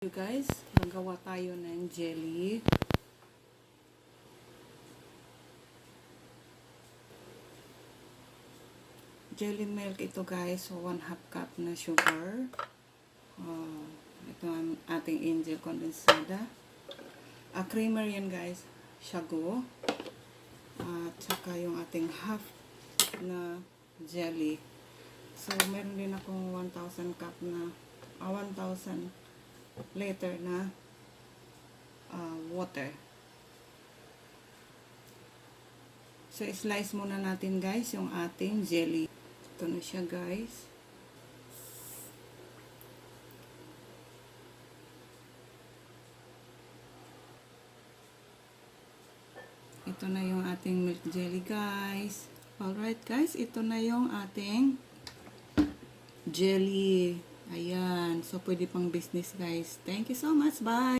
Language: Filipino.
You guys, nagawa tayo ng jelly. Jelly milk ito guys, so 1/2 cup na sugar. Ito ang ating angel condensada. Creamer yan guys, shago. At saka yung ating half na jelly. So meron din akong 1,000 cup na 1,000 liter na water. So, slice muna natin guys yung ating jelly. Ito na siya guys. Ito na yung ating milk jelly guys. Alright guys, ito na yung ating jelly. Ayan. So, pwede pang business guys. Thank you so much. Bye!